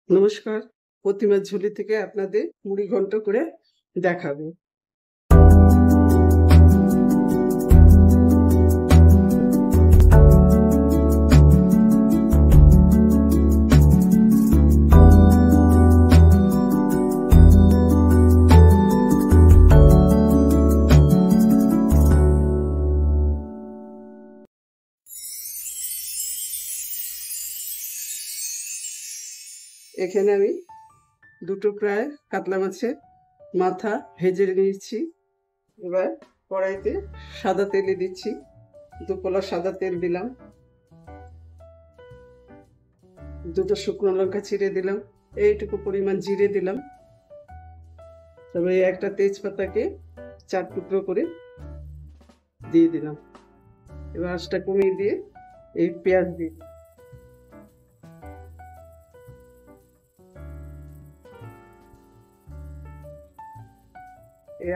নমস্কার, প্রতিমার ঝুলি থেকে আপনাদের মুড়ি ঘন্ট করে দেখাবে। এখানে আমি দুটো প্রায় কাতলা মাছের মাথা ভেজে নিয়েছি। এবার কড়াইতে সাদা তেলে দিচ্ছি, 2 কলা সাদা তেল দিলাম, দুটো শুকনো লঙ্কা ছিঁড়ে দিলাম, এইটুকু পরিমাণ জিরে দিলাম, তবে একটা তেজপাতাকে 4 টুকরো করে দিয়ে দিলাম। এবার আঁচটা কমিয়ে দিয়ে এই পেঁয়াজ দিয়ে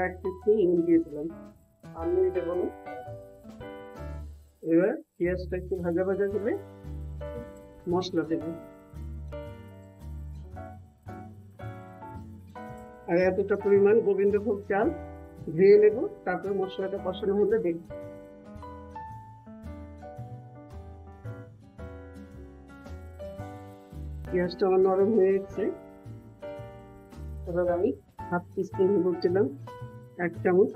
এক পিঠে নুন দিয়ে দিলাম, আমি দেবো না। এবার পেঁয়াজটা একটু ভাজা ভাজা করে মশলা দেব, আর এতটা পরিমাণ গোবিন্দভোগ চাল ধুয়ে নেব, তারপর মশলাটা কষানো হলে দেব। পেঁয়াজটা আমার নরম হয়ে গেছে। এবার আমি হাফ টিস্পুন হলুদ দিলাম, 1 চামচ,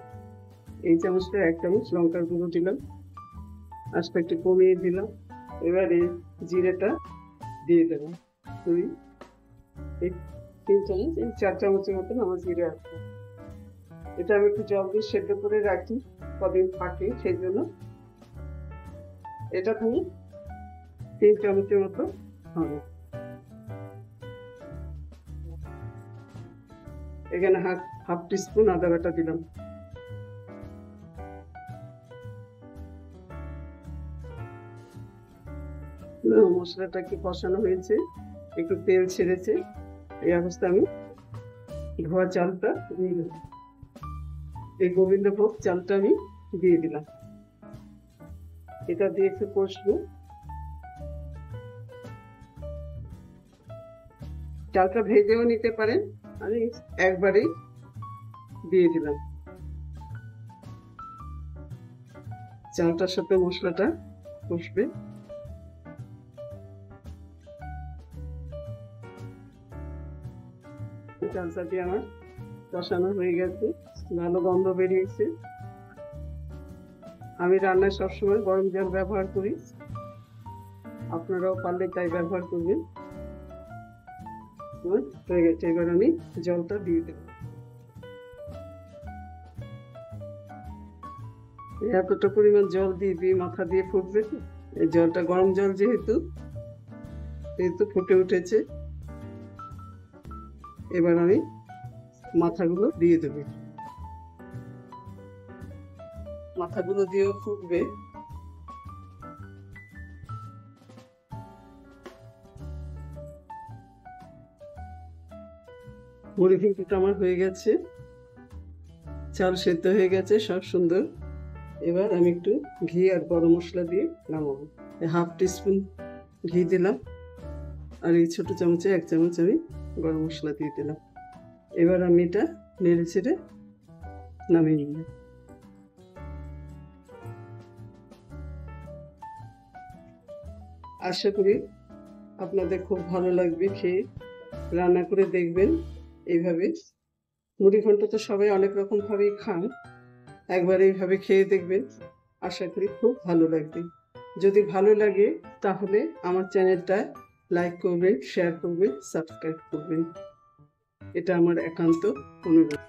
এই চামচটা 1 চামচ লঙ্কার গুঁড়ো দিলাম, আঁচটা একটু কমিয়ে দিলাম। এবারে জিরেটা দিয়ে দেবো, 2 এই 3 চামচ, এই 4 চামচের মতন আমার জিরে আছে। এটা আমি একটু জল দিয়ে সেদ্ধ করে রাখি, কদিন থাকে, সেই জন্য এটা তুমি 3 চামচের মতো হবে। এখানে হাফ টিস্পুন আদা বাটা দিলাম। মশলাটা একটু কষানো হয়েছে, একটু তেল ছেড়েছে, এই অবস্থা আমি ধোয়া চালটা দিয়ে দিলাম, এই গোবিন্দভোগ চালটা আমি দিয়ে দিলাম। এটা দিয়ে একটু কষবো। চালটা ভেজেও নিতে পারেন, আমি একবারেই দিয়ে দিলাম। চালটার সাথে মশলাটা কষবে। চালটা দিয়ে আমার কষানো হয়ে গেছে, ভালো গন্ধ বেরিয়েছে। আমি রান্নায় সবসময় গরম জল ব্যবহার করি, আপনারাও পারলে তাই ব্যবহার করবেন। হয়ে গেছে, এবার আমি জলটা দিয়ে দেব। এতটা পরিমাণ জল দিয়ে মাথা দিয়ে ফুটবে, এই জলটা গরম জল যেহেতু ফুটে উঠেছে। এবার আমি মাথাগুলো দিয়ে দেব, মাথাগুলো দিয়েও ফুটবে। মুড়ি ঘন্টটা আমার হয়ে গেছে, চাল সেদ্ধ হয়ে গেছে, সব সুন্দর। এবার আমি একটু ঘি আর গরম মশলা দিয়ে নামাবো। হাফ টিস্পুন ঘি দিলাম, আর এই ছোট চামচে 1 চামচ আমি গরম মশলা দিয়ে দিলাম। এবার আমি এটা নেড়ে ছেড়ে নামিয়ে নিলাম। আশা করি আপনাদের খুব ভালো লাগবে খেয়ে, রান্না করে দেখবেন এইভাবে। মুড়ি ঘন্ট তো সবাই অনেক রকম ভাবেই খান, একবার এইভাবে খেয়ে দেখবেন, আশা করি খুব ভালো লাগবে। যদি ভালো লাগে তাহলে আমার চ্যানেলটা লাইক করবেন, শেয়ার করবেন, সাবস্ক্রাইব করবেন, এটা আমার একান্ত অনুরোধ।